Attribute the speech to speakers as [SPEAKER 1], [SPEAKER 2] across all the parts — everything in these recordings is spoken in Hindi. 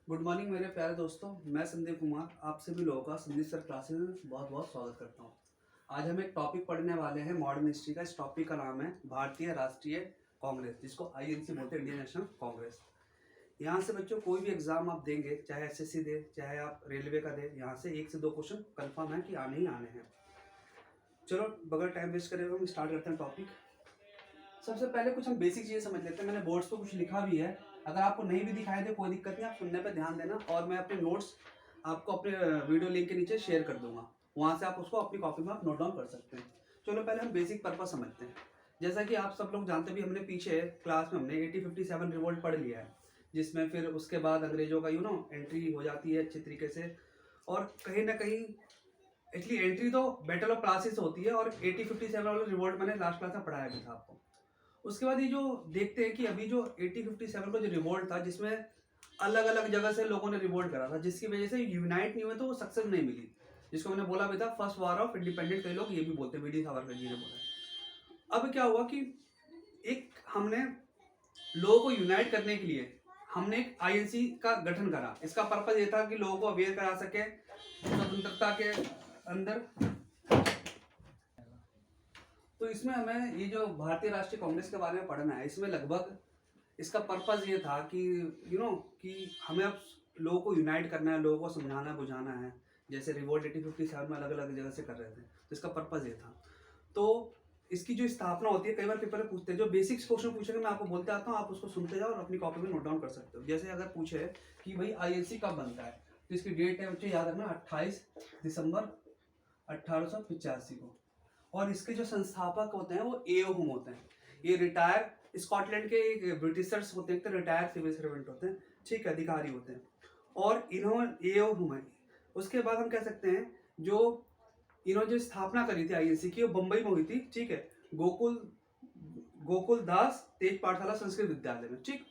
[SPEAKER 1] गुड मॉर्निंग मेरे प्यारे दोस्तों। मैं संदीप कुमार आप सभी लोगों का संदीप सर क्लासेस में बहुत बहुत स्वागत करता हूँ। आज हम एक टॉपिक पढ़ने वाले हैं मॉडर्न हिस्ट्री का। इस टॉपिक का नाम है भारतीय राष्ट्रीय कांग्रेस, जिसको आईएनसी बोलते हैं, इंडियन नेशनल कांग्रेस। यहाँ से बच्चों कोई भी एग्जाम आप देंगे, चाहे एसएससी दे चाहे आप रेलवे का दे, यहाँ से 1 से 2 क्वेश्चन कन्फर्म है कि आने ही आने हैं। चलो बगैर टाइम वेस्ट करे हम स्टार्ट करते हैं टॉपिक। सबसे पहले कुछ हम बेसिक चीज़ें समझ लेते हैं। मैंने बोर्ड्स पे कुछ लिखा भी है, अगर आपको नहीं भी दिखाई दे कोई दिक्कत नहीं, आप सुनने पे ध्यान देना और मैं अपने नोट्स आपको अपने वीडियो लिंक के नीचे शेयर कर दूंगा, वहाँ से आप उसको अपनी कॉपी में आप नोट डाउन कर सकते हैं। चलो पहले हम बेसिक पर्पज समझते हैं। जैसा कि आप सब लोग जानते भी, हमने पीछे क्लास में हमने 1857 रिवोल्ट पढ़ लिया है, जिसमें फिर उसके बाद अंग्रेजों का एंट्री हो जाती है अच्छे तरीके से। और कहीं ना कहीं एक्चुअली एंट्री तो बैटल ऑफ प्लासी से होती है, और 1857 वाला रिवोल्ट मैंने लास्ट क्लास में पढ़ाया भी था आपको। उसके बाद ये जो देखते हैं कि अभी जो 1857 का जो रिवोल्ट था, जिसमें अलग अलग जगह से लोगों ने रिवोल्ट करा था, जिसकी वजह से यूनाइट नहीं हुए, तो वो सक्सेस नहीं मिली, जिसको मैंने बोला भी था फर्स्ट वार ऑफ इंडिपेंडेंट, कई लोग ये भी बोलते हैं, वीडी सावरकर जी ने बोला। अब क्या हुआ कि एक हमने लोगों को यूनाइट करने के लिए हमने एक आईएनसी का गठन करा। इसका पर्पज ये था कि लोगों को अवेयर करा सके स्वतंत्रता के अंदर। तो इसमें हमें ये जो भारतीय राष्ट्रीय कांग्रेस के बारे में पढ़ना है, इसमें लगभग इसका पर्पज ये था कि कि हमें अब लोगों को यूनाइट करना है, लोगों को समझाना बुझाना है, जैसे रिवोल्ट 1857 में अलग अलग जगह से कर रहे थे, तो इसका पर्पज ये था। तो इसकी जो स्थापना होती है, कई बार पेपर में पूछते हैं, जो बेसिक्स क्वेश्चन पूछेंगे मैं आपको बोलते आता हूँ, आप उसको सुनते जाओ और अपनी कॉपी में नोट डाउन कर सकते हो। जैसे अगर पूछे कि भाई आईएनसी कब बनता है, तो इसकी डेट है बच्चे याद रखना 28 दिसंबर 1885 को। और इसके जो संस्थापक होते हैं वो एओ हुम होते हैं। ये रिटायर स्कॉटलैंड के ब्रिटिशर्स होते हैं, रिटायर सिविल सर्वेंट होते हैं, ठीक है, अधिकारी होते हैं। और इन्होंने एओ हुम है। उसके बाद हम कह सकते हैं जो इन्होंने जो स्थापना करी थी आईएनसी की, वो बम्बई में हुई थी, ठीक है, गोकुल दास तेज पाठशाला संस्कृत विद्यालय में, ठीक।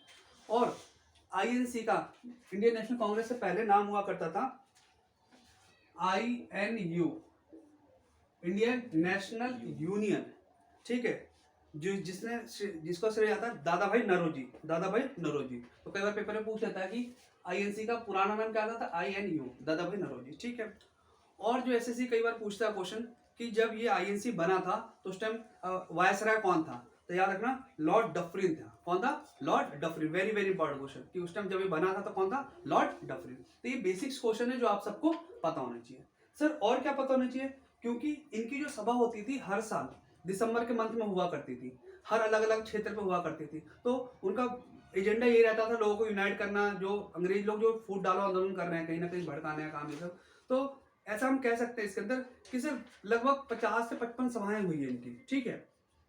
[SPEAKER 1] और आईएनसी का इंडियन नेशनल कांग्रेस से पहले नाम हुआ करता था INU, इंडियन नेशनल यूनियन, ठीक है, जिसको श्रेय जाता है दादा भाई नरोजी। तो कई बार पेपर में पूछ लेता है कि आईएनसी का पुराना नाम क्या था, INU, दादा भाई नरोजी, ठीक है। और जो एसएससी कई बार पूछता है क्वेश्चन कि जब ये आईएनसी बना था तो उस टाइम वायसराय कौन था, तो याद रखना लॉर्ड डफरिन था। कौन था? Lord Dufferin. Very very important question कि उस टाइम जब ये बना था तो कौन था? Lord Dufferin. तो ये बेसिक्स क्वेश्चन है जो आप सबको पता होना चाहिए। सर और क्या पता होना चाहिए? क्योंकि इनकी जो सभा होती थी हर साल दिसंबर के मंथ में हुआ करती थी, हर अलग अलग क्षेत्र पे हुआ करती थी, तो उनका एजेंडा ये रहता था लोगों को यूनाइट करना। जो अंग्रेज लोग जो फूट डालो आंदोलन कर रहे हैं, कहीं ना कहीं भड़काने का काम ये सब, तो ऐसा हम कह सकते हैं इसके अंदर कि सिर्फ लगभग 50 से 55 सभाएं हुई है इनकी, ठीक है।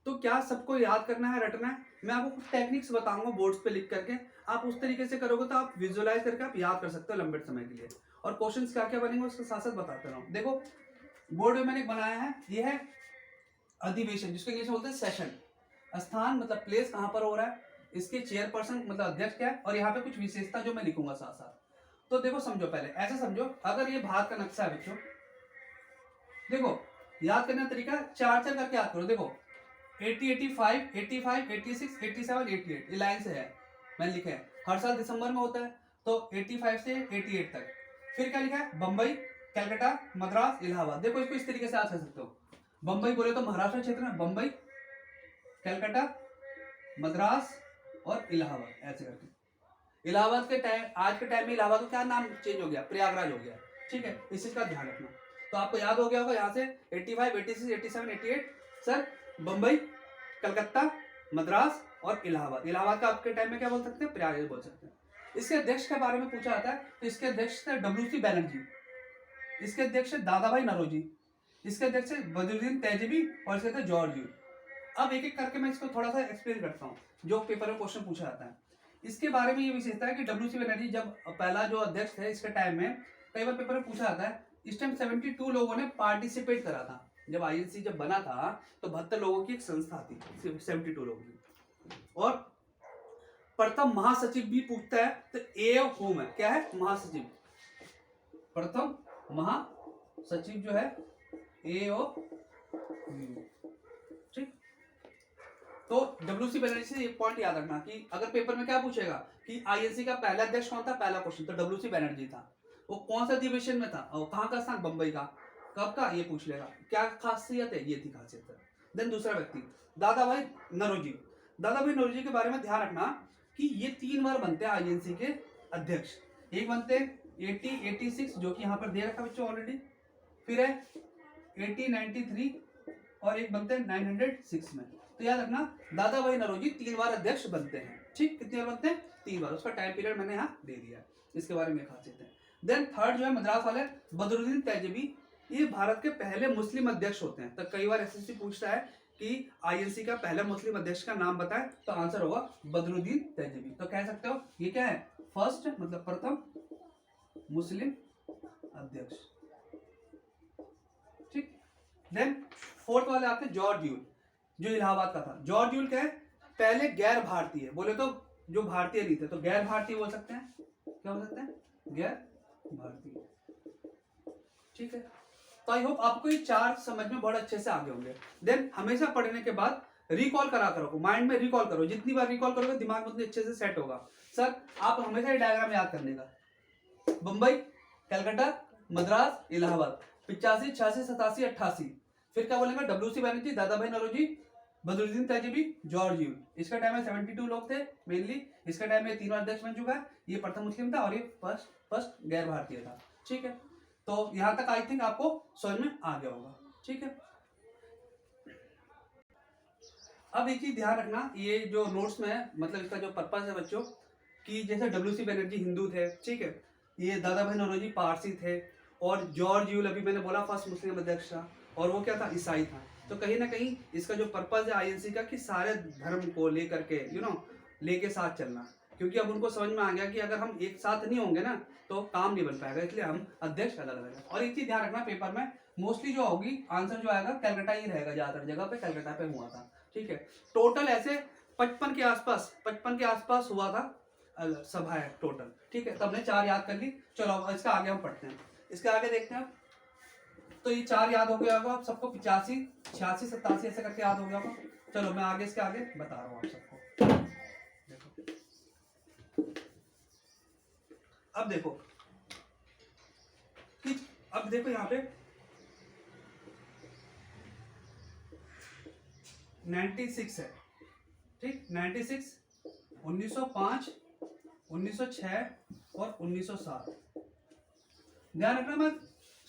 [SPEAKER 1] तो क्या सबको याद करना है, रटना है? मैं आपको कुछ टेक्निक्स बताऊंगा बोर्ड्स पे लिख करके, आप उस तरीके से करोगे तो आप विजुअलाइज करके आप याद कर सकते हो लंबे समय के लिए। और क्वेश्चंस क्या क्या बनेंगे उसके साथ साथ बताते रहूं। देखो बोर्ड में मैंने बनाया है, ये है अधिवेशन, जिसको इंग्लिश में बोलते हैं सेशन। स्थान मतलब प्लेस, कहां पर हो रहा है, इसके चेयरपर्सन मतलब अध्यक्ष क्या है, और यहाँ पे कुछ विशेषता जो मैं लिखूंगा साथ साथ। तो देखो समझो, पहले ऐसे समझो, अगर ये भारत का नक्शा है बच्चों, देखो याद करने का तरीका चार चार करके याद करो। देखो 80, 85, 85, 86, 87, 88, ये लाइन से है, मैंने लिखा है। हर साल दिसंबर में होता है, तो 85 से 88 तक। फिर क्या लिखा है? बंबई, कलकत्ता, मद्रास, इलाहाबाद। देखो इसको इस तरीके से याद कर सकते हो। बंबई बोले तो महाराष्ट्र क्षेत्र में बंबई, कलकत्ता, मद्रास और इलाहाबाद, ऐसे करके। इलाहाबाद के टाइम, आज के टाइम में इलाहाबाद का क्या नाम चेंज हो गया? प्रयागराज हो गया, ठीक है। इस चीज का ध्यान रखना। तो आपको याद हो गया होगा यहाँ से 85, 86, 87, 88 सर बंबई, कलकत्ता, मद्रास और इलाहाबाद। इलाहाबाद का आपके टाइम में क्या बोल सकते हैं? प्रयागराज बोल सकते हैं। इसके अध्यक्ष के बारे में पूछा जाता है, तो इसके अध्यक्ष थे WC बैनर्जी, इसके अध्यक्ष दादा भाई नरोजी, इसके अध्यक्ष बदरुद्दीन तहजीबी, और इसके थे जॉर्ज। अब एक एक करके मैं इसको थोड़ा सा एक्सप्लेन करता हूँ, जो पेपर में क्वेश्चन पूछा जाता है। इसके बारे में ये विशेषता है कि WC बैनर्जी जब पहला जो अध्यक्ष थे, इसके टाइम में कई बार पेपर में पूछा जाता है, इस टाइम 72 लोगों ने पार्टिसिपेट करा था। जब आईएनसी जब बना था तो 72 लोगों की एक संस्था थी, 72 लोगों की। और प्रथम महासचिव भी पूछता है, तो ए होम है, क्या है? महासचिव। प्रथम महासचिव जो है AO, ठीक। तो डब्ल्यूसी बनर्जी से एक पॉइंट याद रखना कि अगर पेपर में क्या पूछेगा कि आईएनसी का पहला अध्यक्ष कौन था, पहला क्वेश्चन तो डब्ल्यूसी बनर्जी था। वो कौन सा अधिवेशन में था और कहाँ का स्थान, बंबई का, कब का, ये पूछ लेगा। क्या खासियत है, ये थी खासियत है। देन दूसरा व्यक्ति दादा भाई नौरोजी। दादा भाई नौरोजी के बारे में ध्यान रखना कि ये 3 बार बनते हैं आईएनसी के अध्यक्ष। एक बनते 80, 86 जो कि यहाँ पर दे रखा बच्चों ऑलरेडी, फिर है 80, 93 और एक बनते हैं 906 में। तो याद रखना दादा भाई नौरोजी 3 बार अध्यक्ष बनते हैं। ठीक, कितनी बार बनते हैं, 3 बार। उसका टाइम पीरियड मैंने यहाँ दे दिया, इसके बारे में खासियत है। देन थर्ड जो है मद्रास वाले बदरुद्दीन तैयबी, ये भारत के पहले मुस्लिम अध्यक्ष होते हैं। तो कई बार एसएससी पूछता है कि आईएनसी का पहला मुस्लिम अध्यक्ष का नाम बताएं, तो आंसर होगा बदरुद्दीन तैयबी। तो कह सकते हो ये क्या है, फर्स्ट मतलब प्रथम मुस्लिम अध्यक्ष। ठीक, देन फोर्थ वाले आते हैं जॉर्ज यूल, जो इलाहाबाद का था। जॉर्ज यूल क्या है, पहले गैर भारतीय, बोले तो जो भारतीय नहीं थे तो गैर भारतीय बोल सकते हैं। क्या बोल सकते हैं, गैर भारतीय। ठीक है, तो आई होप आपको ये 4 समझ में बहुत अच्छे से आगे होंगे। देन हमेशा पढ़ने के बाद रिकॉल करा करो, माइंड में रिकॉल करो। जितनी बार रिकॉल करोगे दिमाग में उतनी अच्छे से सेट होगा। सर आप हमेशा ये डायग्राम याद करने का, बंबई, कलकत्ता, मद्रास, इलाहाबाद, 85, 86, 87, 88। फिर क्या बोलेंगे, डब्ल्यूसी बनर्जी, दादा भाई नौरोजी, बदरुद्दीन तैयबी, जॉर्ज यूल। इसका टाइम में 72 लोग थे मेनली। इसका टाइम में 3 बार अध्यक्ष बन चुका है। ये प्रथम मुस्लिम था और ये फर्स्ट गैर भारतीय था। ठीक है, तो यहां तक आई थिंक आपको समझ में आ गया होगा। ठीक है, अब एक चीज ध्यान रखना, ये जो नोट्स में है मतलब इसका जो पर्पस है बच्चों कि जैसे डब्ल्यूसी बनर्जी हिंदू थे, ठीक है, ये दादा भाई नौरोजी पारसी थे, और जॉर्ज यूल अभी मैंने बोला फर्स्ट मुस्लिम अध्यक्ष था, और वो क्या था, ईसाई था। तो कहीं ना कहीं इसका जो पर्पस है आईएनसी का कि सारे धर्म को लेकर के लेके साथ चलना। क्योंकि अब उनको समझ में आ गया कि अगर हम एक साथ नहीं होंगे ना तो काम नहीं बन पाएगा, इसलिए हम अध्यक्ष अलग अलग है। और एक चीज ध्यान रखना, पेपर में मोस्टली जो होगी आंसर जो आएगा कलकत्ता ही रहेगा, ज्यादातर जगह पे कलकत्ता पे हुआ था। ठीक है, टोटल ऐसे 55 के आसपास हुआ था सभा है टोटल। ठीक है, तो हमने 4 याद कर ली। चलो अब इसका आगे हम पढ़ते हैं, इसके आगे देखते हैं। तो ये 4 याद हो गया होगा आप सबको, 85, 86, 87 ऐसे करके याद हो गया होगा। चलो मैं आगे इसके आगे बता रहा हूँ आप सबको। अब देखो यहाँ पे 96 है। ठीक, 96, 1905, 1906 और 1907। ध्यान रखना मैं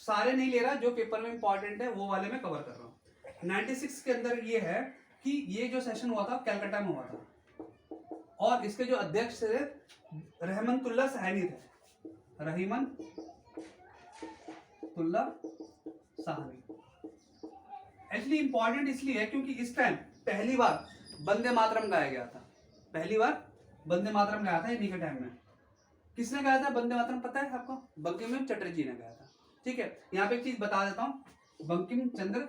[SPEAKER 1] सारे नहीं ले रहा, जो पेपर में इंपॉर्टेंट है वो वाले में कवर कर रहा हूँ। 96 के अंदर ये है कि ये जो सेशन हुआ था कलकत्ता में हुआ था, और इसके जो अध्यक्ष थे रहमतुल्लाह साहनी थे, रहीमतुल्लाह साहनी। एक्चुअली इंपॉर्टेंट इसलिए है क्योंकि इस टाइम पहली बार वंदे मातरम गाया गया था। पहली बार वंदे मातरम गाया था इन्हीं के टाइम में। किसने गाया था वंदे मातरम, पता है आपको? बंकिम चटर्जी ने गाया था। ठीक है, यहाँ पे एक चीज बता देता हूँ, बंकिम चंद्र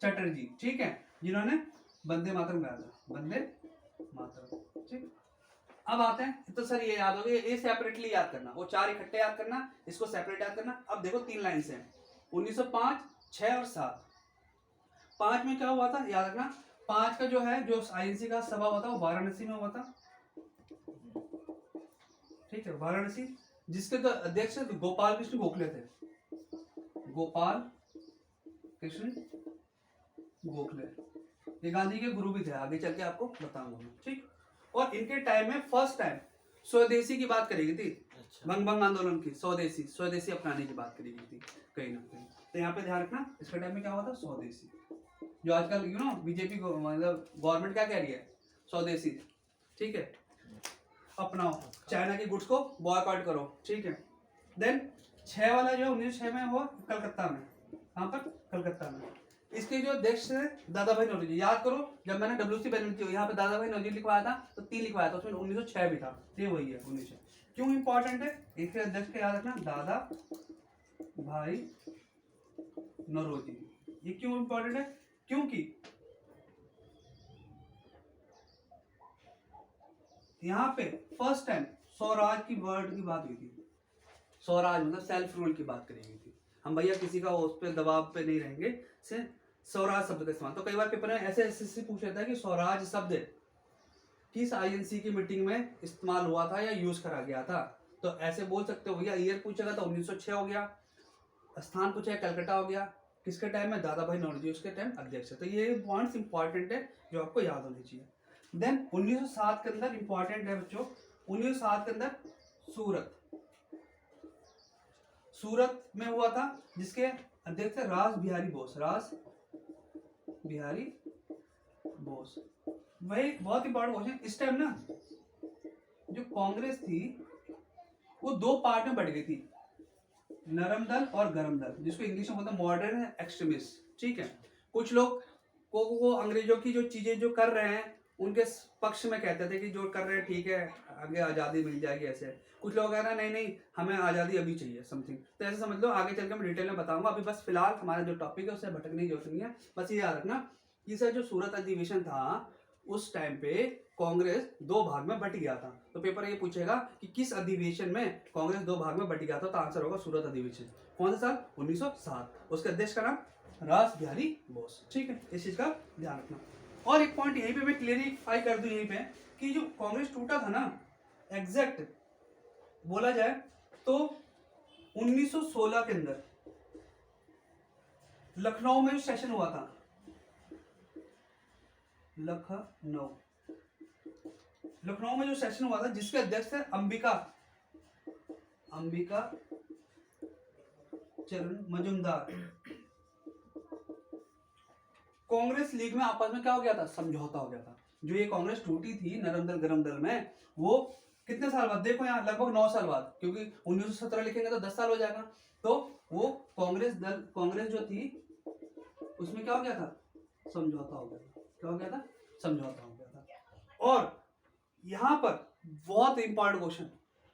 [SPEAKER 1] चटर्जी, ठीक है, जिन्होंने वंदे मातरम गाया था, वंदे मातरम। ठीक, अब आते हैं, तो सर ये याद हो गया, ये सेपरेटली याद करना, वो 4 इकट्ठे याद करना, इसको सेपरेट याद करना। अब देखो 3 लाइन से 1905, 6 और 7। 5 में क्या हुआ था याद रखना, 5 का जो है जो आईएनसी का सभा हुआ था वो वाराणसी में हुआ था। ठीक है, वाराणसी, जिसके तो अध्यक्ष गोपाल कृष्ण गोखले थे, गोपाल कृष्ण गोखले। ये गांधी के गुरु भी थे, आगे चल के आपको बताऊंगा मैं। ठीक, और इनके टाइम में फर्स्ट टाइम स्वदेशी की बात करी गई थी। अच्छा। भंग आंदोलन की, स्वदेशी अपनाने की बात करी गई थी कहीं ना कहीं। तो यहाँ पे ध्यान रखना, इसके टाइम में क्या हुआ था, स्वदेशी। जो आजकल बीजेपी को मतलब गवर्नमेंट क्या कह रही है, स्वदेशी। ठीक है, अपनाओ, चाइना की गुड्स को बॉयकॉट करो। ठीक है, देन 6 वाला जो 1906 में हुआ कलकत्ता में, कहाँ पर, कलकत्ता में। इसके जो अध्यक्ष थे दादा भाई नौरोजी। याद करो जब मैंने डब्ल्यूसी बनर्जी यहाँ पे दादा भाई नौरोजी लिखवाया था तो 3 लिखवाया था, उसमें 1906 भी था, ये वही है 1906। क्यों इंपॉर्टेंट है, इसके अध्यक्ष का याद रखना, दादा भाई नौरोजी। ये क्यों इंपॉर्टेंट है, क्योंकि यहाँ पे फर्स्ट टाइम स्वराज की वर्ड की बात हुई थी। स्वराज मतलब सेल्फ रूल की बात करी गई थी। हम भैया किसी का उस पर दबाव पे नहीं रहेंगे, स्वराज शब्द का इस्तेमाल। तो कई बार पेपर में ऐसे ऐसे पूछ लेता है कि स्वराज शब्द किस आईएनसी की मीटिंग में इस्तेमाल हुआ था या यूज करा गया था। तो ऐसे बोल सकते हो भैया, ईयर पूछेगा तो 1906 हो गया, स्थान पूछेगा कलकत्ता हो गया, किसके टाइम में, दादा भाई नौरोजी उसके टाइम अध्यक्ष है। तो ये पॉइंट्स इंपॉर्टेंट है जो आपको याद होनी चाहिए। देन 1907 के अंदर इंपॉर्टेंट है बच्चों, 1907 के अंदर सूरत में हुआ था, जिसके अध्यक्ष थे रास बिहारी बोस। रास बिहारी बोस वही बहुत इंपॉर्टेंट क्वेश्चन। इस टाइम ना जो कांग्रेस थी वो दो पार्ट में बढ़ गई थी, नरम दल और गरम दल, जिसको इंग्लिश में बोलते हैं मॉडर्न एक्सट्रीमिस्ट। ठीक है, कुछ लोग को वो अंग्रेजों की जो चीजें जो कर रहे हैं उनके पक्ष में कहते थे कि जो कर रहे हैं ठीक है, आगे आज़ादी मिल जाएगी। ऐसे कुछ लोग कह रहे हैं नहीं नहीं हमें आज़ादी अभी चाहिए समथिंग। तो ऐसे समझ लो, आगे चल के मैं डिटेल में बताऊंगा। अभी बस फिलहाल हमारा जो टॉपिक है उससे भटकने की जरूरत नहीं है। बस ये याद रखना कि सर जो सूरत अधिवेशन था उस टाइम पे कांग्रेस दो भाग में बट गया था। तो पेपर ये पूछेगा कि किस अधिवेशन में कांग्रेस दो भाग में बट गया था, तो आंसर होगा सूरत अधिवेशन। कौन सा साल, 1907। उसके अध्यक्ष का नाम रास बिहारी बोस। ठीक है, इस चीज का ध्यान रखना। और एक पॉइंट यहीं पे मैं क्लियरिफाई कर दूं यहीं पे कि जो कांग्रेस टूटा था ना, एग्जैक्ट बोला जाए तो 1916 के अंदर लखनऊ में सेशन हुआ था। लखनऊ में जो सेशन हुआ था जिसके अध्यक्ष थे अंबिका चरण मजुमदार। कांग्रेस लीग में आपस में क्या हो गया था, समझौता हो गया था। जो ये कांग्रेस टूटी थी नरम दल गरम दल में, वो कितने साल बाद, देखो यहाँ लगभग 9 साल बाद, क्योंकि 1917 लिखेंगे तो 10 साल हो जाएगा। तो वो कांग्रेस जो थी उसमें क्या हो गया था, समझौता हो गया था। क्या हो गया था, समझौता हो गया था। और यहाँ पर बहुत इंपॉर्टेंट क्वेश्चन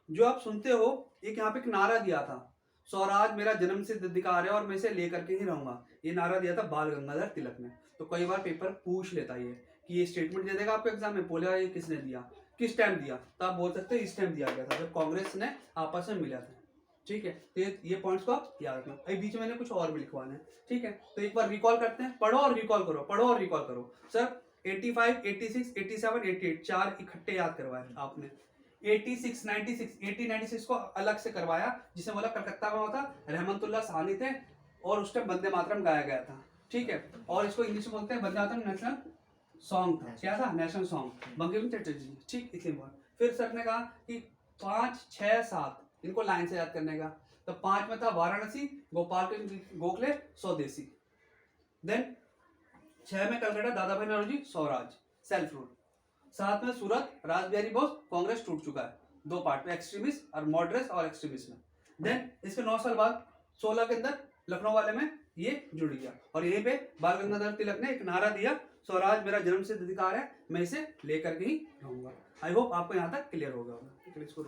[SPEAKER 1] जो आप सुनते हो, एक यहाँ पे एक नारा दिया था, स्वराज मेरा जन्म सिद्ध अधिकार है और मैं इसे लेकर के ही रहूंगा। ये नारा दिया था बाल गंगाधर तिलक ने। तो कई बार पेपर पूछ लेता है कि ये स्टेटमेंट दे देगा आपको एग्जाम में, बोलेगा ये किसने दिया, किस टाइम दिया, तो आप बोल सकते हो इस टाइम दिया गया था जब कांग्रेस ने आपस में मिला था। ठीक है, तो ये पॉइंट्स को आप याद रखना। अभी बीच में मैंने कुछ और भी लिखवाना है। ठीक है, तो एक बार रिकॉल करते हैं, पढ़ो और रिकॉल करो, पढ़ो और रिकॉल करो। सर 85, 86, 87, 88 चार इकट्ठे याद करवाए आपने। 86, 96, 80, 96 को अलग से करवाया, जिसे बोला कलकत्ता में होता, रहमतुल्लाह सानी थे और उस टाइम वंदे मातरम गाया गया था। ठीक है, और इसको इंग्लिश में बोलते हैं वंदे मातरम नेशनल सॉन्ग था। क्या था, नेशनल सॉन्ग, बंकिम चटर्जी। ठीक, इसलिए फिर सर ने कहा कि 5, 6, 7 इनको लाइन से याद करने का। तो 5 में था वाराणसी, गोपाल गोखले, स्वदेशी। देन 6 में कलकत्ता, दादा भाई नौरोजी, स्वराज, सेल्फ रूल। 7 में सूरत, रास बिहारी बोस, कांग्रेस टूट चुका है दो पार्ट में, एक्सट्रीमिस्ट और मॉडरेट और एक्सट्रीमिस्ट में। देन इसके 9 साल बाद 16 के अंदर लखनऊ वाले में ये जुड़ गया, और यहीं पे बाल गंगाधर तिलक ने एक नारा दिया, स्वराज मेरा जन्म सिद्ध अधिकार है, मैं इसे लेकर के ही रहूंगा। आई होप आपको यहाँ तक क्लियर हो गया होगा। इसको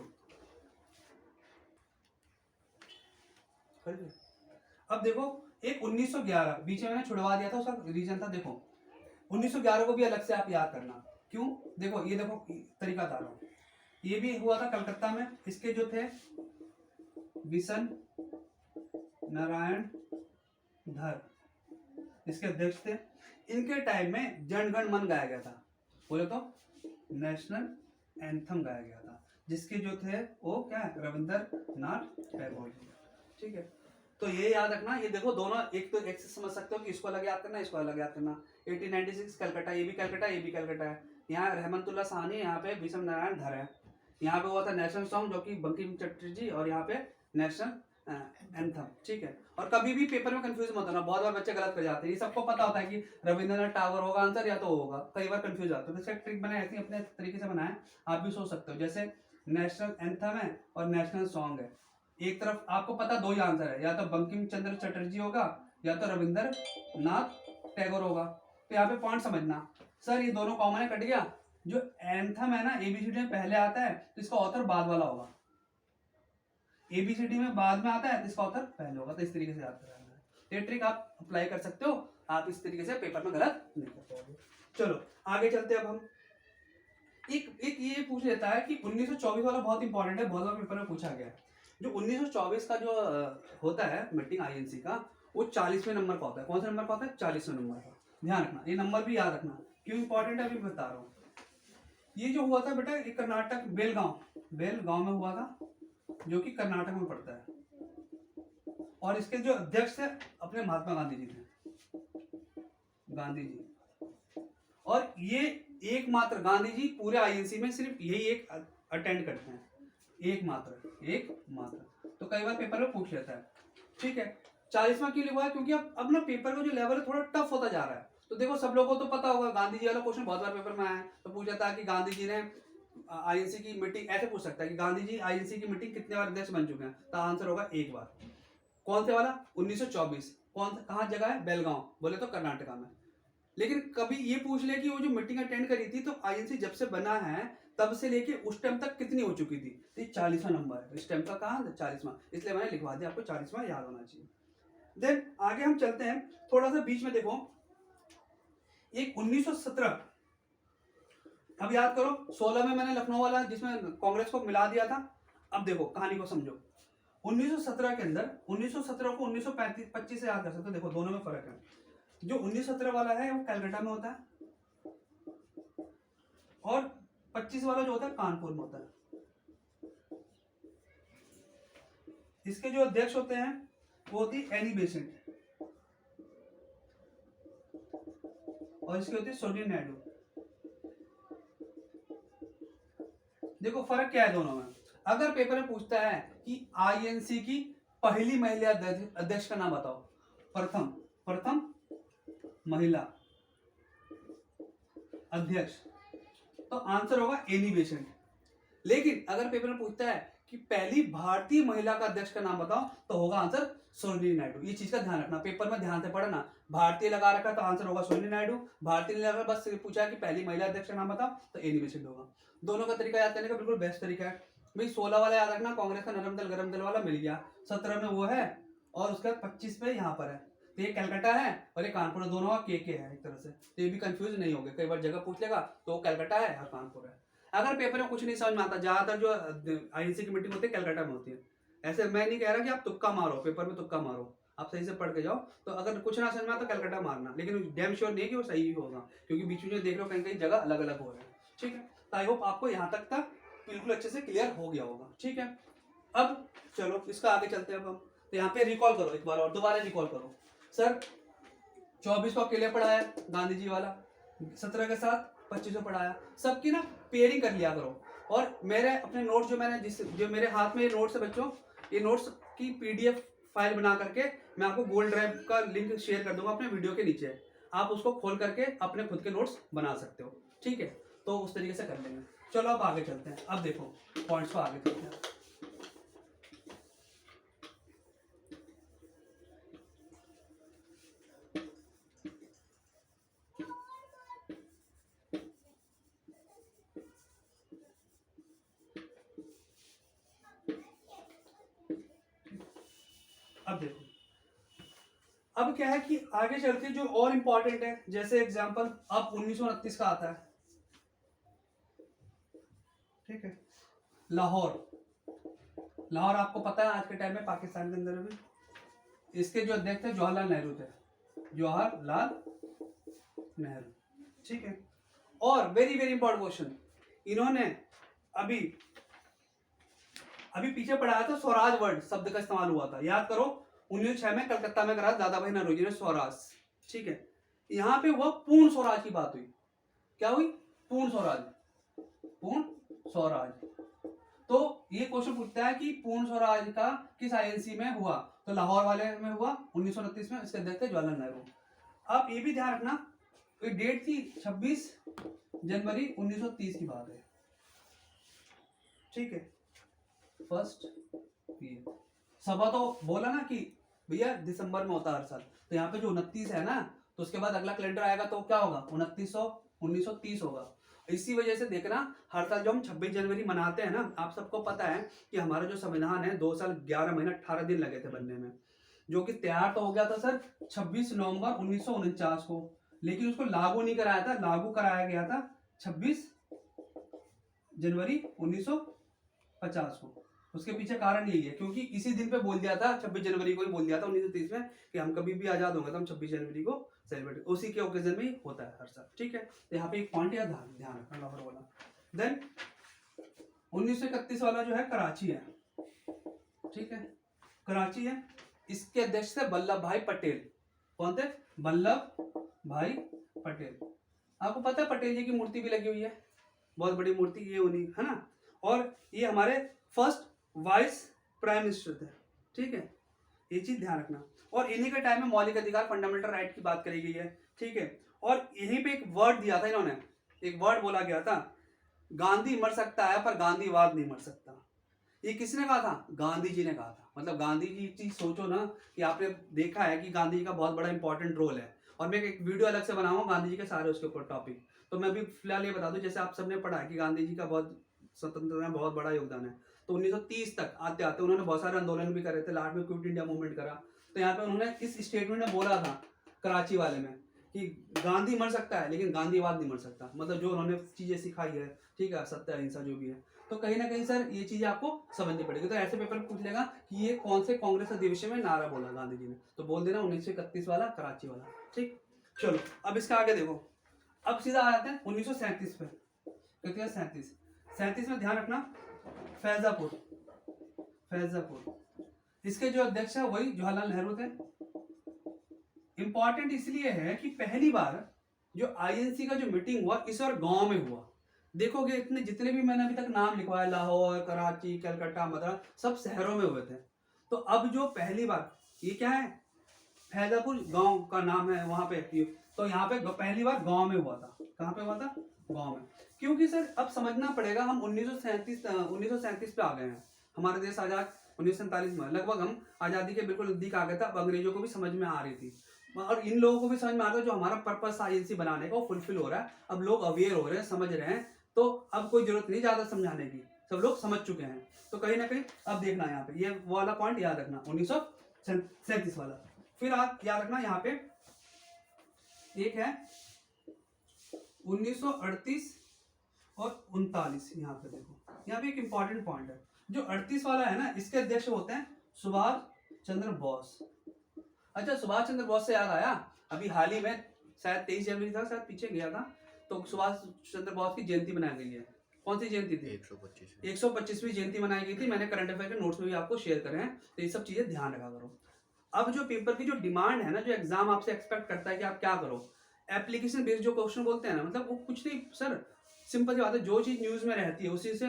[SPEAKER 1] अब देखो, एक 1911 बीच में मैंने छुड़वा दिया था, उसका रीजन था, देखो 1911 को भी अलग से आप याद करना। क्यों, देखो ये देखो तरीका बता रहा हूं, ये भी हुआ था कलकत्ता में। इसके जो थे बिशन नारायण धर, इसके अध्यक्ष थे। इनके टाइम में जनगण मन गाया गया था, बोले तो नेशनल एंथम गाया गया था, जिसके जो थे वो क्या है, रविंद्रनाथ टैगोर। ठीक है, तो ये याद रखना। ये देखो दोनों एक तो एक से समझ सकते हो कि इसको अलग याद करना, इसको अलग याद करना। 1896 कलकत्ता, ये भी कलकत्ता, ये भी कलकत्ता है। यहाँ रहमतुल्लाह सानी, यहाँ पे विषम नारायण धर है। यहाँ पे हुआ था नेशनल सॉन्ग जो कि बंकिम चटर्जी, और यहाँ पे नेशनल एंथम। ठीक है, और कभी भी पेपर में कंफ्यूज मत होना, बहुत बार बच्चे गलत कर जाते हैं। ये सबको पता होता है कि रविंद्रनाथ टैगोर होगा आंसर, या तो होगा, कई बार कंफ्यूज आते हैं। तो इसका ट्रिक बनाए, ऐसे अपने तरीके से बनाए, आप भी सोच सकते हो। जैसे नेशनल एंथम है और नेशनल सॉन्ग है, एक तरफ आपको पता दो ही आंसर है, या तो बंकिम चंद्र चटर्जी होगा या तो रविंद्रनाथ टैगोर होगा। तो यहाँ पे पॉइंट समझना, सर ये दोनों कॉमन है, कट गया। जो एंथम है ना, एबीसीडी में पहले आता है तो इसका ऑथर बाद वाला होगा, एबीसीडी में बाद में आता है तो इसका ऑथर पहले होगा। तो इस तरीके से याद करना है, ये ट्रिक आप अप्लाई कर सकते हो, आप इस तरीके से पेपर में गलत नहीं कर पाओगे। चलो आगे चलते हैं। अब हम एक ये पूछ लेता है कि 1924 वाला बहुत इंपॉर्टेंट है, बहुत बार पेपर में पूछा गया है। जो 1924 का जो होता है मीटिंग आईएनसी का, वो 40वें नंबर का होता है। कौन सा नंबर का होता है? 40वें नंबर का। ध्यान रखना, ये नंबर भी याद रखना, क्यों इंपॉर्टेंट है अभी बता रहा हूँ। ये जो हुआ था बेटा, ये कर्नाटक बेलगांव में हुआ था, जो कि कर्नाटक में पड़ता है, और इसके जो अध्यक्ष थे अपने महात्मा गांधी जी थे, गांधी जी। और ये एकमात्र गांधी जी पूरे आईएनसी में सिर्फ यही एक अटेंड करते हैं, एक मात्र। तो कई बार पेपर में पूछ लेता है, ठीक है। 40वां क्यों लिखा है? क्योंकि अब ना पेपर का जो लेवल है थोड़ा टफ होता जा रहा है। तो देखो सब लोगों को तो पता होगा, गांधी जी वाला क्वेश्चन बहुत बार पेपर में आया है। तो पूछा था कि गांधी जी ने आईएनसी की मीटिंग, ऐसे पूछ सकता है कि गांधी जी आईएनसी की मीटिंग कितने बार अध्यक्ष बन चुके हैं? तो आंसर होगा एक बार। कौन से वाला? 1924। कहाँ जगह है? बेलगांव, बोले तो कर्नाटका में। लेकिन कभी ये पूछ ले कि वो जो मीटिंग अटेंड करी थी, तो आईएनसी जब से बना है तब से लेके उस टाइम तक कितनी हो चुकी थी? तो 40वां नंबर है। इस टाइम का कहाँ है? 40वां, इसलिए मैंने लिखवा दिया, आपको 40वां याद होना चाहिए। देन आगे हम चलते हैं, थोड़ा सा बीच में देखो, एक 1917, अब याद करो 16 में मैंने लखनऊ वाला जिसमें कांग्रेस को मिला दिया था। अब देखो कहानी को समझो। 1917 के अंदर, 1917 को 1925 से याद कर सकते हो। देखो दोनों में फर्क है। जो 1917 वाला है वो कलकत्ता में होता है, और 25 वाला जो होता है कानपुर में होता है। इसके जो अध्यक्ष होते हैं वो होती है एनी बेसेंट, और इसकी होती है सोनिया नायडू। देखो फर्क क्या है दोनों में। अगर पेपर में पूछता है कि आईएनसी की पहली महिला अध्यक्ष का नाम बताओ, प्रथम महिला अध्यक्ष, तो आंसर होगा एनी बेसेंट। लेकिन अगर पेपर में पूछता है कि पहली भारतीय महिला का अध्यक्ष का नाम बताओ, तो होगा आंसर सरोजिनी नायडू। ये चीज का ध्यान रखना, पेपर में ध्यान से पढ़ना। भारतीय लगा रखा तो आंसर होगा सरोजिनी नायडू, भारतीय नहीं लगा, बस पूछा कि पहली महिला अध्यक्ष का नाम बताओ, तो एनी बेसेंट होगा। दोनों का तरीका याद करने का बिल्कुल बेस्ट तरीका है भाई। 16 वाला याद रखना, कांग्रेस का नरम दल गरम दल वाला मिल गया। 17 में वो है, और उसका 25 पे यहाँ पर है। तो ये कलकत्ता है और ये कानपुर है, दोनों का के है एक तरह से। तो ये भी कंफ्यूज नहीं होगा, कई बार जगह पूछ लेगा तो कलकत्ता है और कानपुर है। अगर पेपर में कुछ नहीं समझ में आता, ज्यादातर जो आईएनसी की मीटिंग होती है कलकत्ता में होती है। ऐसे मैं नहीं कह रहा कि आप तुक्का मारो, पेपर में तुक्का मारो, आप सही से पढ़ के जाओ। तो अगर कुछ ना समझ में आता तो कलकत्ता मारना, लेकिन डैम श्योर नहीं है कि वो सही भी होगा, क्योंकि बीच में जो देख रहे हो कहीं कहीं जगह अलग अलग हो रहे हैं। ठीक है, तो आई होप आपको यहाँ तक बिल्कुल अच्छे से क्लियर हो गया होगा। ठीक है, अब चलो इसका आगे चलते हैं। अब हम तो यहाँ पे रिकॉल करो एक बार और, दोबारा रिकॉल करो। सर 24 को अकेले पढ़ाया गांधी जी वाला, 17 के साथ 25 को पढ़ाया, सबकी ना पेयरिंग कर लिया करो। और मेरे अपने नोट्स जो मेरे हाथ में ये नोट्स है बच्चों, ये नोट्स की पीडीएफ फाइल बना करके मैं आपको गूगल ड्राइव का लिंक शेयर कर दूंगा अपने वीडियो के नीचे। आप उसको खोल करके अपने खुद के नोट्स बना सकते हो। ठीक है, तो उस तरीके से कर लेंगे। चलो अब आगे चलते हैं। अब देखो पॉइंट्स को आगे चलते हैं। अब देखो, अब क्या है कि आगे चल के जो और इंपॉर्टेंट है, जैसे एग्जांपल अब 1929 का आता है। ठीक है, लाहौर आपको पता है आज के टाइम में पाकिस्तान के अंदर भी। इसके जो अध्यक्ष थे जवाहरलाल नेहरू थे, जवाहरलाल नेहरू। ठीक है, और वेरी वेरी इंपॉर्टेंट क्वेश्चन, इन्होंने अभी पीछे पढ़ाया था स्वराज वर्ड शब्द का इस्तेमाल हुआ था, याद करो। 1906 में कलकत्ता में करा दादा भाई नौरोजी ने स्वराज। ठीक है, यहाँ पे हुआ पूर्ण स्वराज की बात हुई। क्या हुई? पूर्ण स्वराज। तो ये क्वेश्चन पूछता है कि पूर्ण स्वराज का किस आईएनसी में हुआ? तो लाहौर वाले में हुआ 1929 में, इसके अध्यक्ष थे जवाहरलाल नेहरू। अब ये भी ध्यान रखना, तो डेट थी 26 जनवरी 1930 की बात है। ठीक है, फर्स्ट सभा तो बोला ना कि भैया दिसंबर में होता हर साल। तो यहाँ पे जो 29 है ना, तो उसके बाद अगला कैलेंडर आएगा तो क्या होगा? 1930 होगा। इसी वजह से देखना, हर साल जो हम 26 जनवरी मनाते हैं ना, आप सबको पता है कि हमारा जो संविधान है 2 साल 11 महीना 18 दिन लगे थे बनने में, जो कि तैयार तो हो गया था सर 26 नवंबर 1949 को, लेकिन उसको लागू नहीं कराया था। लागू कराया गया था 26 जनवरी 1950 को। उसके पीछे कारण यही है, क्योंकि इसी दिन पे बोल दिया था, 26 जनवरी को ही बोल दिया था 1930 में कि हम कभी भी आजाद होंगे तो हम 26 जनवरी को सेलिब्रेट, उसी के ओकेजन में ही होता है हर साल। ठीक है, तो यहाँ पे एक पॉइंट या ध्यान रखना लाहौर वाला। देन 1931 वाला जो है कराची है, ठीक है, कराची है, इसके अध्यक्ष थे वल्लभ भाई पटेल। कौन थे? वल्लभ भाई पटेल। आपको पता है पटेल जी की मूर्ति भी लगी हुई है, बहुत बड़ी मूर्ति, ये उन्हीं है ना। और ये हमारे फर्स्ट वाइस प्राइम मिनिस्टर थे। ठीक है, ये चीज ध्यान रखना। और इन्हीं के टाइम में मौलिक अधिकार फंडामेंटल राइट की बात करी गई है। ठीक है, और यहीं पे एक वर्ड दिया था इन्होंने, एक वर्ड बोला गया था, गांधी मर सकता है पर गांधीवाद नहीं मर सकता। ये किसने कहा था? गांधी जी ने कहा था। मतलब गांधी जी, एक चीज सोचो ना कि आपने देखा है कि गांधी जी का बहुत बड़ा इंपॉर्टेंट रोल है, और मैं एक वीडियो अलग से बनाऊंगा गांधी जी के सारे उसके ऊपर टॉपिक। तो मैं भी फिलहाल ये बता दूं, जैसे आप सबने पढ़ा है कि गांधी जी का बहुत स्वतंत्रता में बहुत बड़ा योगदान है। तो 1930 तक आते आते उन्होंने बहुत सारे आंदोलन भी करे थे, लास्ट में क्विट इंडिया मूवमेंट करा। तो यहाँ पे उन्होंने इस स्टेटमेंट में बोला था कराची वाले में कि गांधी मर सकता है लेकिन गांधीवाद नहीं मर सकता। मतलब जो उन्होंने चीजें सिखाई है, ठीक है, सत्य अहिंसा जो भी है, तो कहीं ना कहीं सर ये चीजें आपको समझनी पड़ेगी। तो ऐसे पेपर पूछ लेगा कि ये कौन से कांग्रेस अधिवेशन में नारा बोला गांधी जी ने, तो बोल देना 1931 वाला कराची वाला। ठीक, चलो अब इसका आगे देखो। अब सीधा आ जाते हैं 1937 पे। कितने? 37 में ध्यान रखना, फैजापुर, इसके जो अध्यक्ष है वही जवाहरलाल नेहरू थे। इंपॉर्टेंट इसलिए है कि पहली बार जो आईएनसी का जो मीटिंग हुआ इस बार गांव में हुआ। देखोगे इतने जितने भी मैंने अभी तक नाम लिखवाया, लाहौर, कराची, कलकत्ता, मद्रास, सब शहरों में हुए थे। तो अब जो पहली बार, ये क्या है, फैजापुर गांव का नाम है वहां पे, तो यहाँ पे पहली बार गांव में हुआ था। कहाँ पे हुआ था? गांव में। क्योंकि सर अब समझना पड़ेगा, हम 1937 पे आ गए हैं। हमारा देश आजाद 1947 में, लगभग हम आजादी के बिल्कुल नजदीक आ गए थे। अब अंग्रेजों को भी समझ में आ रही थी, और इन लोगों को भी समझ में आ रहा है जो हमारा पर्पस आईएनसी बनाने का वो फुलफिल हो रहा है। अब लोग अवेयर हो रहे हैं, समझ रहे हैं, तो अब कोई जरूरत नहीं ज्यादा समझाने की, सब लोग समझ चुके हैं। तो कहीं ना कहीं अब देखना यहाँ पे, ये वाला पॉइंट याद रखना 1937 वाला। फिर आप याद रखना यहाँ पे एक है 1938 और 39। यहाँ पे देखो, यहाँ पे एक इंपॉर्टेंट पॉइंट है। जो 38 वाला है ना, इसके अध्यक्ष होते हैं सुभाष चंद्र बोस। अच्छा, सुभाष चंद्र बोस से याद आया, अभी हाल ही में शायद 23 जनवरी था, शायद पीछे गया था, तो सुभाष चंद्र बोस की जयंती मनाई गई है। कौन सी जयंती थी? 125वीं जयंती मनाई गई थी। मैंने करंट अफेयर के नोट्स में भी आपको शेयर करे हैं, तो ये सब चीजें ध्यान रखा करो। अब जो पेपर की जो डिमांड है ना, जो एग्जाम आपसे एक्सपेक्ट करता है कि आप क्या करो, एप्लीकेशन बेस्ड जो क्वेश्चन बोलते हैं ना, मतलब वो कुछ नहीं सर, सिंपल सी बात है, जो चीज न्यूज में रहती है उसी से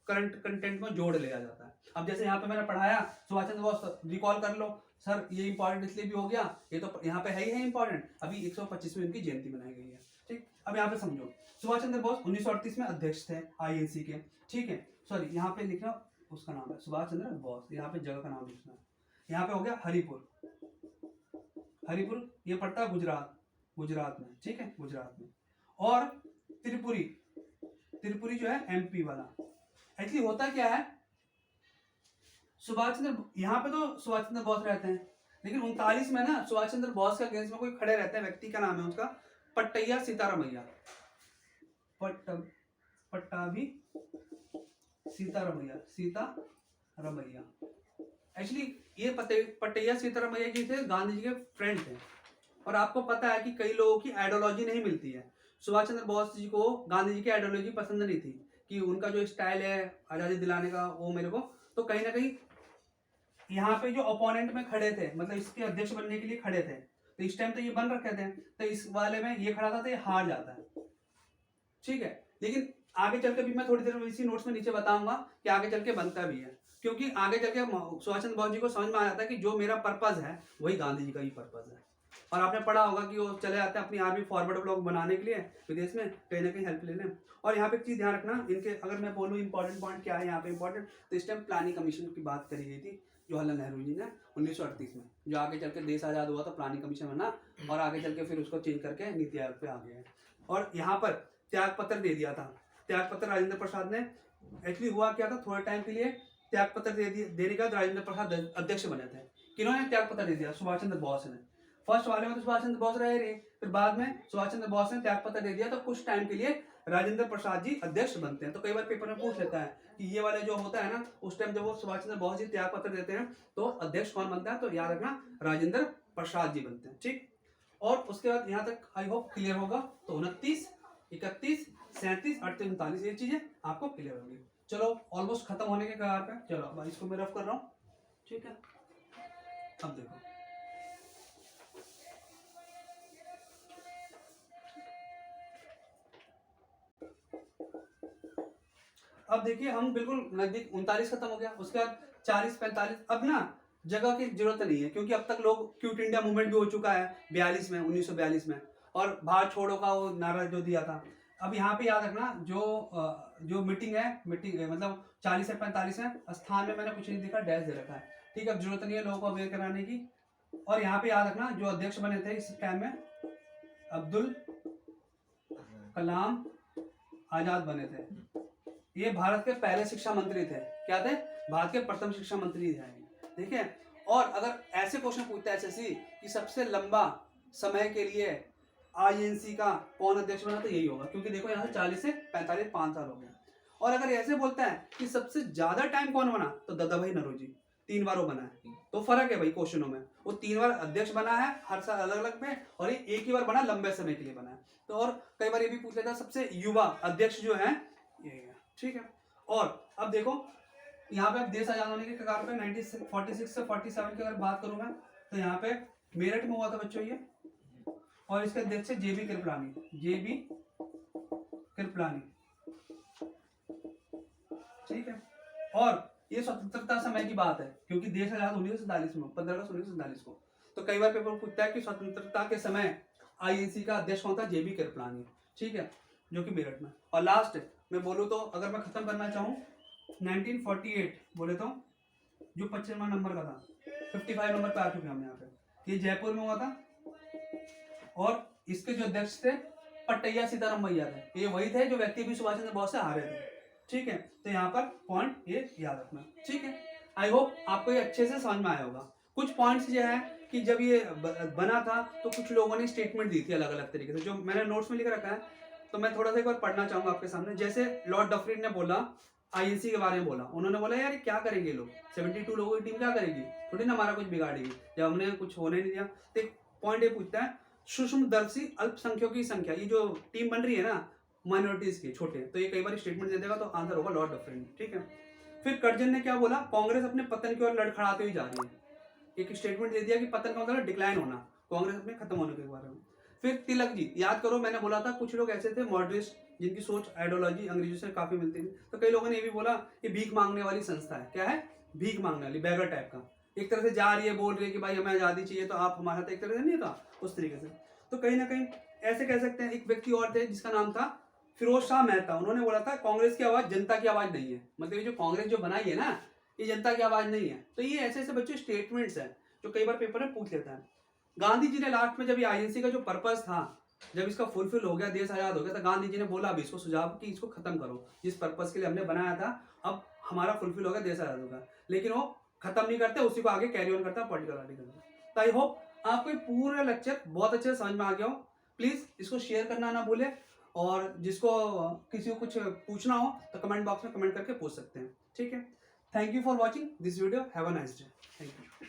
[SPEAKER 1] करंट कंटेंट में जोड़ लिया जाता है। अब जैसे यहाँ पे मैंने पढ़ाया सुभाष चंद्र बोस, रिकॉल कर लो सर, ये इंपॉर्टेंट इसलिए भी हो गया, ये तो यहाँ पे है ही है इंपॉर्टेंट, अभी 125वीं उनकी जयंती मनाई गई है। ठीक, अब यहाँ पे समझो, सुभाष चंद्र बोस 1938 में अध्यक्ष थे आईएनसी के। ठीक है, सॉरी यहाँ पे लिखना उसका नाम है सुभाष चंद्र बोस, यहाँ पे जगह का नाम लिखना है। यहाँ पे हो गया हरिपुर, ये पड़ता है गुजरात में। ठीक है, गुजरात में। और त्रिपुरी जो है एमपी वाला। एक्चुअली होता क्या है, सुभाष चंद्र, यहाँ पे तो सुभाष चंद्र बोस रहते हैं, लेकिन 39 में ना सुभाष चंद्र बोस के अगेंस्ट में कोई खड़े रहते हैं, व्यक्ति का नाम है उसका पट्टैया सीतारामैया, पट्टाभी सीतारामैया। एक्चुअली ये पट्टैया सीतारामैया जी थे, गांधी जी के फ्रेंड थे। और आपको पता है कि कई लोगों की आइडियोलॉजी नहीं मिलती है। सुभाष चंद्र बोस जी को गांधी जी की आइडियोलॉजी पसंद नहीं थी, कि उनका जो स्टाइल है आजादी दिलाने का वो मेरे को, तो कहीं ना कहीं यहाँ पे जो ओपोनेंट में खड़े थे, मतलब इसके अध्यक्ष बनने के लिए खड़े थे, तो इस टाइम तो ये बन रखे थे, तो इस वाले में ये खड़ा था तो ये हार जाता है। ठीक है, लेकिन आगे चल के भी मैं थोड़ी देर में इसी नोट्स में नीचे बताऊंगा कि आगे चल के बनता भी है, क्योंकि आगे चल के सुभाष चंद्र बोस जी को समझ में आ जाता है कि जो मेरा पर्पज है वही गांधी जी का ही पर्पज है। और आपने पढ़ा होगा कि वो चले जाते हैं अपनी आर्मी फॉरवर्ड ब्लॉक बनाने के लिए विदेश में, कहीं ना कहीं हेल्प लेने। और यहाँ पे एक चीज ध्यान रखना, इनके अगर मैं बोलूँ इंपॉर्टेंट पॉइंट क्या है यहाँ पे इंपॉर्टेंट, तो इस टाइम प्लानिंग कमीशन की बात करी गई थी जवाहरलाल नेहरू जी ने 1938 में, जो आगे चल के देश आजाद हुआ तो प्लानिंग कमीशन बना, और आगे चल के फिर उसको चेंज करके नीति आयोग पे आ गया है। और यहाँ पर त्याग पत्र दे दिया था, त्याग पत्र राजेंद्र प्रसाद ने। एक्चुअली हुआ क्या था, थोड़े टाइम के लिए त्याग पत्र देने के बाद राजेंद्र प्रसाद अध्यक्ष बने थे। किन्होंने त्याग पत्र दे दिया? सुभाष चंद्र बोस ने। फर्स्ट वाले में तो सुभाष चंद्र बोस रहे, फिर बाद में सुभाष चंद्र बोस ने त्याग पत्र दे दिया, तो कुछ टाइम के लिए राजेंद्र प्रसाद जी अध्यक्ष बनते हैं। तो कई बार पेपर में पूछ लेता है कि ये वाले जो होता है ना, उस टाइम जब वो सुभाष चंद्र बोस जी त्याग पत्र देते हैं तो अध्यक्ष कौन बनता है, तो याद रखना राजेंद्र प्रसाद जी बनते हैं। ठीक, और उसके बाद यहाँ तक आई होप क्लियर होगा। तो 29, 31, 37, 38, 39 ये चीजें आपको क्लियर होगी। चलो ऑलमोस्ट खत्म होने के कगार पे, चलो अब इसको मैं रफ कर रहा हूँ। ठीक है, अब देखो अब देखिए हम बिल्कुल नजदीक 39 खत्म हो गया, उसके बाद 40, 45। अब ना जगह की जरूरत नहीं है क्योंकि अब तक लोग क्विट इंडिया मूवमेंट भी हो चुका है 42 में, 1942 में, और भारत छोड़ो का वो नारा जो दिया था। अब यहाँ पे याद रखना जो मीटिंग है मतलब 40 से 45 है, स्थान में मैंने कुछ नहीं दिखा, डैश दे रखा है। ठीक है, अब जरूरत नहीं है लोगों को अवेयर कराने की। और यहाँ पे याद रखना जो अध्यक्ष बने थे इस टाइम में अब्दुल कलाम आजाद बने थे। ये भारत के पहले शिक्षा मंत्री थे। क्या थे? भारत के प्रथम शिक्षा मंत्री थे। ठीक है, और अगर ऐसे क्वेश्चन पूछता है एसएससी कि सबसे लंबा समय के लिए आईएनसी का कौन अध्यक्ष बना, तो यही होगा, क्योंकि देखो यहाँ से 40 से 45 5 साल हो गए। और अगर ऐसे बोलता है कि सबसे ज्यादा टाइम कौन बना, तो दादा भाई नौरोजी 3 बार वो बना है। तो फर्क है भाई क्वेश्चनों में, वो 3 बार अध्यक्ष बना है हर साल अलग अलग में, और ये एक ही बार बना लंबे समय के लिए बना है। तो और कई बार ये भी पूछ लेता है सबसे युवा अध्यक्ष जो है ये है। ठीक है, और अब देखो यहाँ पे देश आजाद होने के कगार पे 1946 से 47 की अगर बात करूं मैं, तो यहाँ पे मेरठ में हुआ था बच्चों ये, और इसके अध्यक्ष जेबी कृपलानी। ठीक है, और ये स्वतंत्रता समय की बात है क्योंकि देश आजाद 1947 में 15 अगस्त 1947 को। तो कई बार पेपर पूछता है कि स्वतंत्रता के समय आईएनसी का अध्यक्ष कौन था, जेबी कृपलानी। ठीक है, जो कि मेरठ में। और लास्ट मैं बोलूँ तो अगर मैं खत्म करना चाहूँ 1948 बोले तो जो 25वां नंबर का था, 55 नंबर पे आ चुके हैं हम यहाँ पे, ये जयपुर में हुआ था, और इसके जो अध्यक्ष थे पट्टैया सीताराम भैया थे। ये वही थे जो व्यक्ति भी सुभाष चंद्र बोस से हारे थे। ठीक है, तो यहाँ पर पॉइंट ये याद रखना। ठीक है, आई होप आपको ये अच्छे से समझ में आया होगा। कुछ पॉइंट्स जो है कि जब ये बना था तो कुछ लोगों ने स्टेटमेंट दी थी अलग अलग तरीके से, जो मैंने नोट्स में लिख रखा है, तो मैं थोड़ा सा एक बार पढ़ना चाहूंगा आपके सामने। जैसे लॉर्ड डफरिन ने बोला आईएनसी के बारे में बोला, उन्होंने बोला यार क्या करेंगे लोग, 72 लोगों की टीम क्या करेगी, थोड़ी ना हमारा कुछ बिगाड़ेगी जब हमने कुछ होने नहीं दिया। तो एक पॉइंट ये पूछता है सूक्ष्मदर्शी अल्पसंख्यकों की संख्या, ये जो टीम बन रही है ना माइनॉरिटीज की छोटे, तो ये कई बार स्टेटमेंट दे देगा, तो आंसर होगा लॉर्ड डफरिन। ठीक है, फिर कर्जन ने क्या बोला, कांग्रेस अपने पतन की ओर लड़खड़ाते हुई जा रही है। एक स्टेटमेंट दे दिया कि पतन का मतलब डिक्लाइन होना, कांग्रेस अपने खत्म होने के बारे में। फिर तिलक जी, याद करो मैंने बोला था कुछ लोग ऐसे थे मॉडरेट जिनकी सोच आइडियोलॉजी अंग्रेजों से काफी मिलती थी, तो कई लोगों ने ये भी बोला कि भीख मांगने वाली संस्था है। क्या है? भीख मांगने वाली, बैगर टाइप का। एक तरह से जा रही है, बोल रही है कि भाई हमें आजादी चाहिए तो आप हमारा, तो एक तरह से नहीं था उस तरीके से। तो कहीं ना कहीं ऐसे कह सकते हैं। एक व्यक्ति और थे जिसका नाम था फिरोज शाह मेहता, उन्होंने बोला था कांग्रेस की आवाज जनता की आवाज नहीं है, मतलब ये जो कांग्रेस जो बनाई है ना ये जनता की आवाज नहीं है। तो ये ऐसे ऐसे बच्चे स्टेटमेंट्स हैं जो कई बार पेपर में पूछ लेता है। गांधी जी ने लास्ट में जब ये आईएनसी का जो पर्पस था, जब इसका फुलफिल हो गया, देश आजाद हो गया, तो गांधी जी ने बोला अभी इसको सुझाव कि इसको खत्म करो, जिस पर्पस के लिए हमने बनाया था अब हमारा फुलफिल हो गया, देश आजाद होगा, लेकिन वो खत्म नहीं करते, उसी को आगे कैरी ऑन करता है पॉलिटिकल आर्टिकल। तो आई होप आपको पूरा लेक्चर बहुत अच्छे से समझ में आ गया हो। प्लीज इसको शेयर करना ना भूले, और जिसको किसी को कुछ पूछना हो तो कमेंट बॉक्स में कमेंट करके पूछ सकते हैं। ठीक है, thank you for watching this video, have a nice day, thank you.